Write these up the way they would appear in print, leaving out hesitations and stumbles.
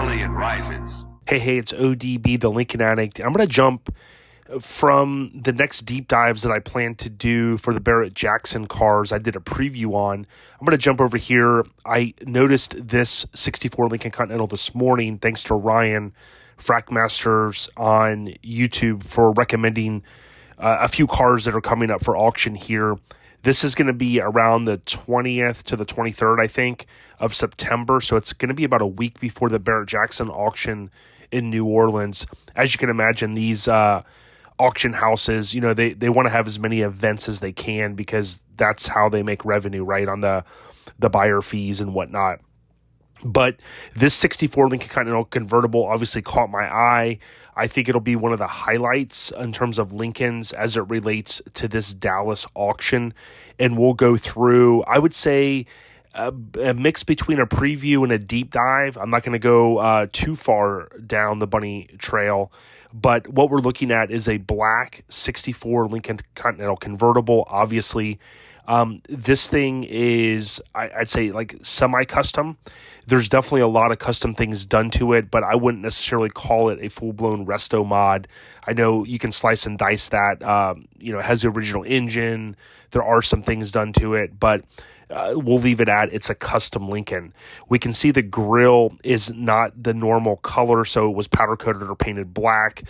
Finally, it rises. Hey, it's ODB, the Lincoln Addict. I'm going to jump from the next deep dives that I plan to do for the Barrett-Jackson cars I did a preview on. I'm going to jump over here. I noticed this 64 Lincoln Continental this morning, thanks to Ryan Frackmasters on YouTube for recommending a few cars that are coming up for auction here. This is going to be around the 20th to the 23rd, I think, of September. So it's going to be about a week before the Barrett-Jackson auction in New Orleans. As you can imagine, these auction houses, they want to have as many events as they can because that's how they make revenue, right, on the buyer fees and whatnot. But this 64 Lincoln Continental Convertible obviously caught my eye. I think it'll be one of the highlights in terms of Lincolns as it relates to this Dallas auction. And we'll go through, I would say, a mix between a preview and a deep dive. I'm not going to go too far down the bunny trail. But what we're looking at is a black 64 Lincoln Continental Convertible. Obviously, this thing is, I'd say, like semi-custom. There's definitely a lot of custom things done to it, but I wouldn't necessarily call it a full-blown resto mod. I know you can slice and dice that. It has the original engine. There are some things done to it, but we'll leave it at it's a custom Lincoln. We can see the grille is not the normal color, so it was powder-coated or painted black.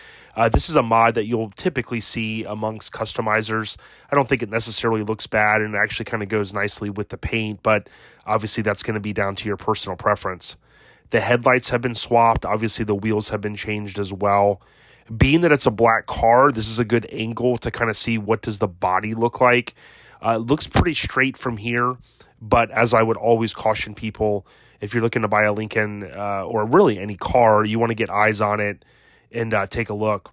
This is a mod that you'll typically see amongst customizers. I don't think it necessarily looks bad, and it actually kind of goes nicely with the paint, but obviously that's going to be down to your personal preference. The headlights have been swapped. Obviously, the wheels have been changed as well. Being that it's a black car, this is a good angle to kind of see what does the body look like. It looks pretty straight from here, but as I would always caution people, if you're looking to buy a Lincoln or really any car, you want to get eyes on it and take a look.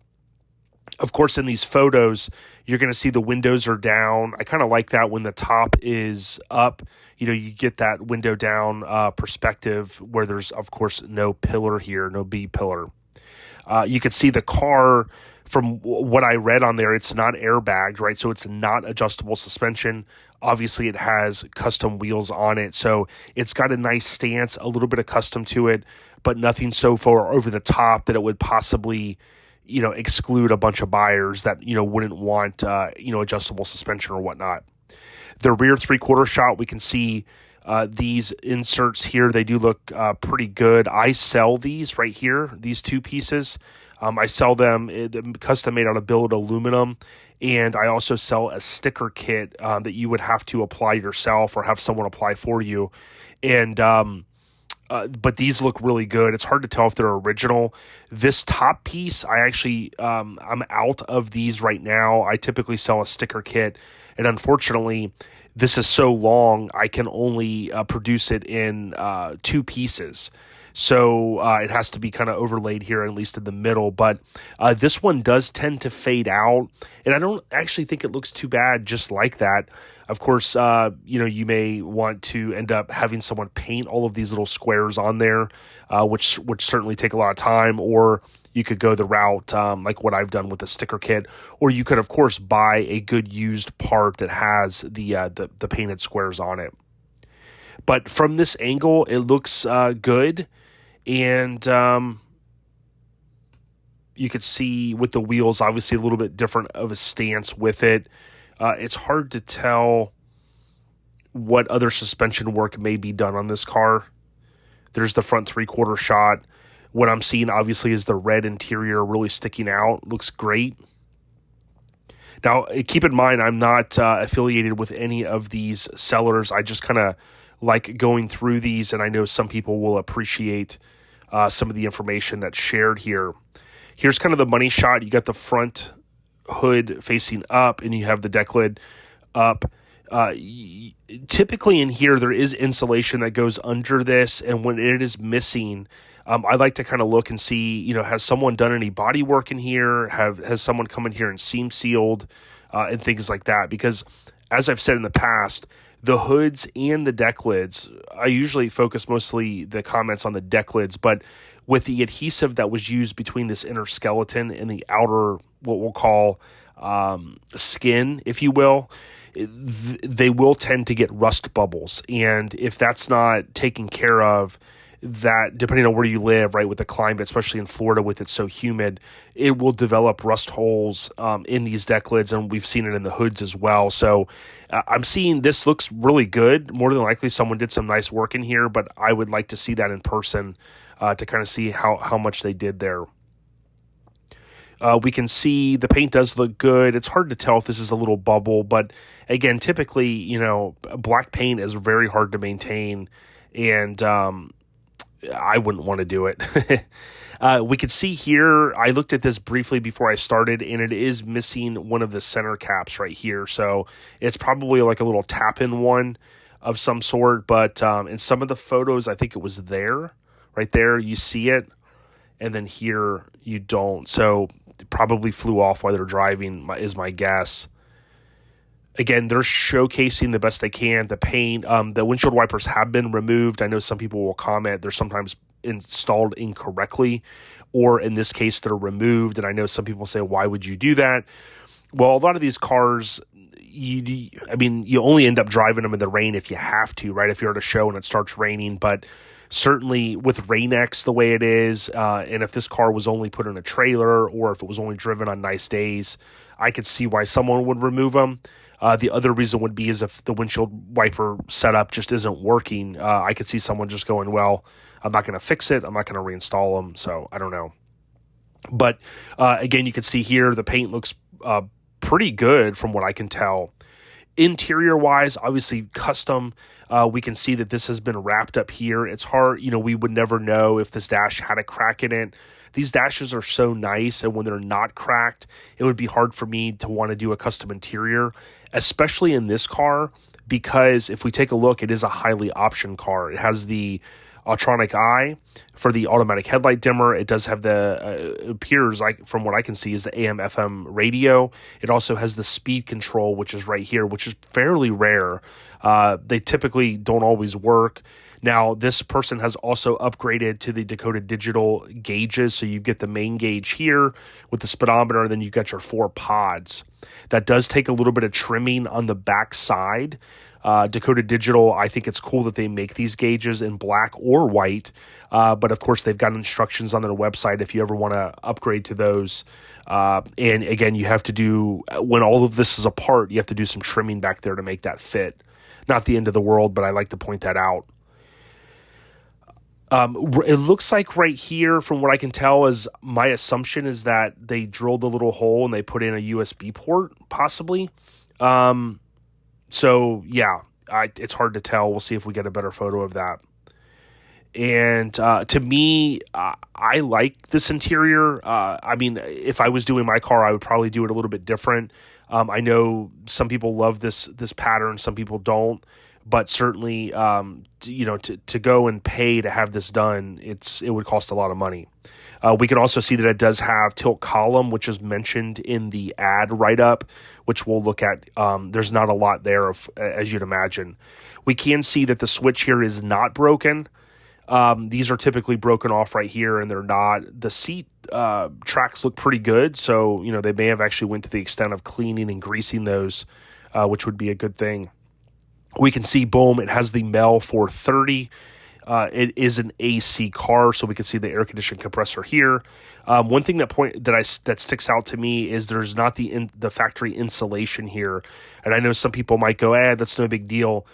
Of course, in these photos, you're going to see the windows are down. I kind of like that when the top is up. You get that window down perspective where there's, of course, no pillar here, no B pillar. You can see the car. From what I read on there, it's not airbagged, right? So it's not adjustable suspension. Obviously, it has custom wheels on it. So it's got a nice stance, a little bit of custom to it, but nothing so far over the top that it would possibly, exclude a bunch of buyers that, wouldn't want, adjustable suspension or whatnot. The rear three-quarter shot, we can see these inserts here. They do look pretty good. I sell these right here, these two pieces. I sell them custom made out of billet aluminum, and I also sell a sticker kit that you would have to apply yourself or have someone apply for you. And but these look really good. It's hard to tell if they're original. This top piece, I actually I'm out of these right now. I typically sell a sticker kit, and unfortunately, this is so long I can only produce it in two pieces. So it has to be kind of overlaid here, at least in the middle. But this one does tend to fade out, and I don't actually think it looks too bad just like that. Of course, you may want to end up having someone paint all of these little squares on there, which would certainly take a lot of time, or you could go the route like what I've done with the sticker kit, or you could, of course, buy a good used part that has the painted squares on it. But from this angle, it looks good. And you could see with the wheels, obviously a little bit different of a stance with it. It's hard to tell what other suspension work may be done on this car. There's the front three-quarter shot. What I'm seeing, obviously, is the red interior really sticking out. Looks great. Now, keep in mind, I'm not affiliated with any of these sellers. I just kind of like going through these, and I know some people will appreciate some of the information that's shared here. Here's kind of the money shot. You got the front hood facing up, and you have the deck lid up. Typically in here, there is insulation that goes under this, and when it is missing, I like to kind of look and see, has someone done any body work in here? Has someone come in here and seam sealed and things like that? Because as I've said in the past, the hoods and the deck lids, I usually focus mostly the comments on the deck lids, but with the adhesive that was used between this inner skeleton and the outer, what we'll call skin, if you will, they will tend to get rust bubbles. And if that's not taken care of, that depending on where you live, right, with the climate, especially in Florida with it so humid, it will develop rust holes in these deck lids, and we've seen it in the hoods as well. So I'm seeing this looks really good. More than likely someone did some nice work in here, but I would like to see that in person to kind of see how much they did there. We can see the paint does look good. It's hard to tell if this is a little bubble, but again, typically, black paint is very hard to maintain, and I wouldn't want to do it. We could see here, I looked at this briefly before I started, and it is missing one of the center caps right here. So it's probably like a little tap-in one of some sort, but in some of the photos, I think it was there. Right there, you see it, and then here you don't. So it probably flew off while they're driving, is my guess. Again, they're showcasing the best they can. The paint, the windshield wipers have been removed. I know some people will comment they're sometimes installed incorrectly, or in this case, they're removed. And I know some people say, why would you do that? Well, a lot of these cars, you only end up driving them in the rain if you have to, right? If you're at a show and it starts raining, but certainly with Rain-X the way it is, and if this car was only put in a trailer or if it was only driven on nice days, I could see why someone would remove them. The other reason would be is if the windshield wiper setup just isn't working. I could see someone just going, well, I'm not going to fix it. I'm not going to reinstall them. So I don't know. But again, you can see here the paint looks pretty good from what I can tell. Interior-wise, obviously custom. We can see that this has been wrapped up here. It's hard, we would never know if this dash had a crack in it. These dashes are so nice, and when they're not cracked, it would be hard for me to want to do a custom interior, especially in this car, because if we take a look, it is a highly optioned car. It has the Autronic eye for the automatic headlight dimmer. It does have it appears like, from what I can see, is the AM/FM radio. It also has the speed control, which is right here, which is fairly rare. They typically don't always work. Now, this person has also upgraded to the Dakota Digital gauges, so you get the main gauge here with the speedometer, and then you've got your 4 pods. That does take a little bit of trimming on the back side. Dakota Digital, I think it's cool that they make these gauges in black or white, but of course they've got instructions on their website if you ever want to upgrade to those. And again, you have to do, when all of this is apart, you have to do some trimming back there to make that fit. Not the end of the world, but I like to point that out. It looks like right here, from what I can tell, is my assumption is that they drilled a little hole and they put in a USB port, possibly. So yeah, it's hard to tell. We'll see if we get a better photo of that. And to me, I like this interior. If I was doing my car, I would probably do it a little bit different. I know some people love this pattern, some people don't. But certainly, to go and pay to have this done, it would cost a lot of money. We can also see that it does have tilt column, which is mentioned in the ad write-up, which we'll look at. There's not a lot there, as you'd imagine. We can see that the switch here is not broken. These are typically broken off right here, and they're not. The seat tracks look pretty good, so they may have actually went to the extent of cleaning and greasing those, which would be a good thing. We can see, boom, it has the MEL 430. It is an AC car, so we can see the air conditioning compressor here. One thing that sticks out to me is there's not the factory insulation here, and I know some people might go, that's no big deal.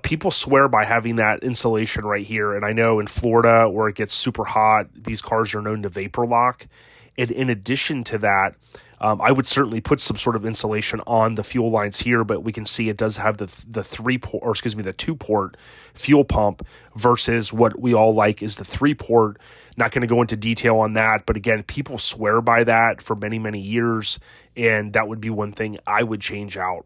People swear by having that insulation right here, and I know in Florida where it gets super hot, these cars are known to vapor lock. And in addition to that, I would certainly put some sort of insulation on the fuel lines here, but we can see it does have the 2-port fuel pump versus what we all like is the 3-port. Not going to go into detail on that, but again, people swear by that for many, many years, and that would be one thing I would change out.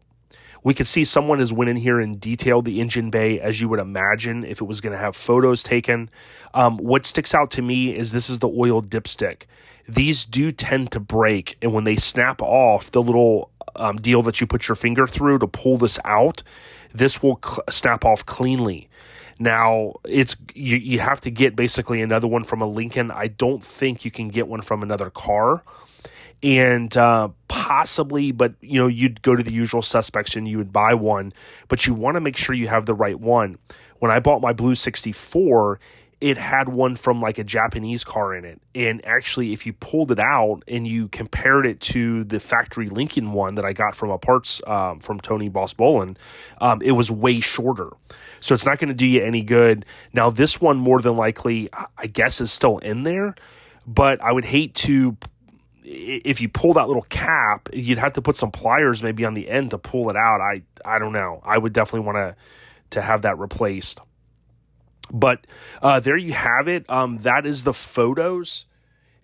We could see someone has went in here and detailed the engine bay as you would imagine if it was going to have photos taken. What sticks out to me is this is the oil dipstick. These do tend to break, and when they snap off, the little deal that you put your finger through to pull this out, this will snap off cleanly. Now, you have to get basically another one from a Lincoln. I don't think you can get one from another car. And possibly, but you'd go to the usual suspects and you would buy one, but you want to make sure you have the right one. when I bought my blue 64, it had one from like a Japanese car in it. And actually, if you pulled it out and you compared it to the factory Lincoln one that I got from a parts from Tony Boss Bolin, it was way shorter. So it's not going to do you any good. Now, this one more than likely, I guess, is still in there. But I would hate to, if you pull that little cap, you'd have to put some pliers maybe on the end to pull it out. I don't know. I would definitely want to have that replaced. But there you have it. That is the photos.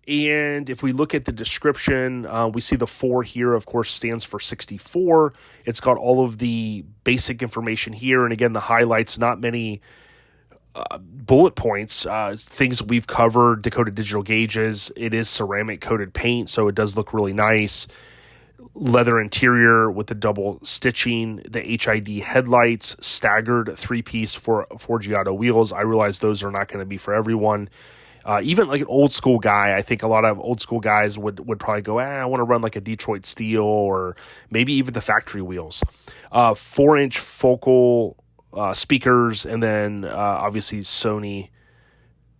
And if we look at the description, we see the 4 here, of course, stands for 64. It's got all of the basic information here. And again, the highlights, not many bullet points, things we've covered, Dakota digital gauges. It is ceramic coated paint, so it does look really nice. Leather interior with the double stitching, the HID headlights, staggered 3-piece for Forgiato wheels. I realize those are not going to be for everyone. Even like an old school guy, I think a lot of old school guys would probably go, I want to run like a Detroit steel or maybe even the factory wheels. 4-inch focal speakers, and then obviously Sony.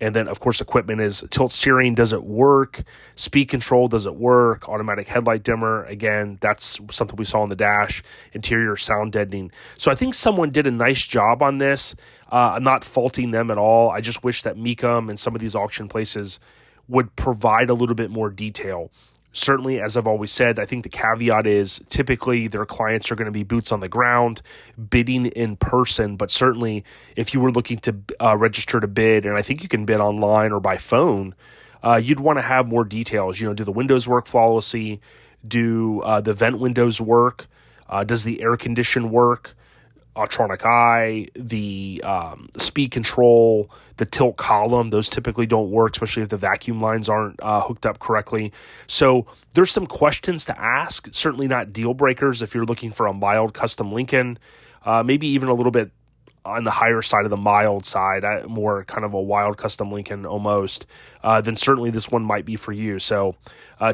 And then, of course, equipment is tilt steering. Does it work? Speed control, does it work? Automatic headlight dimmer. Again, that's something we saw on the dash. Interior sound deadening. So I think someone did a nice job on this. I'm not faulting them at all. I just wish that Mecum and some of these auction places would provide a little bit more detail. Certainly, as I've always said, I think the caveat is typically their clients are going to be boots on the ground, bidding in person. But certainly, if you were looking to register to bid, and I think you can bid online or by phone, you'd want to have more details. Do the windows work flawlessly? Do the vent windows work? Does the air condition work? Electronic eye, the speed control, the tilt column, those typically don't work, especially if the vacuum lines aren't hooked up correctly. So there's some questions to ask, certainly not deal breakers if you're looking for a mild custom Lincoln, maybe even a little bit on the higher side of the mild side, more kind of a wild custom Lincoln almost, then certainly this one might be for you. So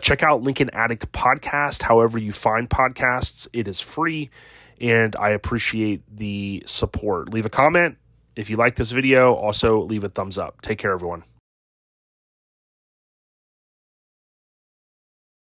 check out Lincoln Addict podcast, however you find podcasts. It is free. And I appreciate the support. Leave a comment if you like this video. Also, leave a thumbs up. Take care, everyone.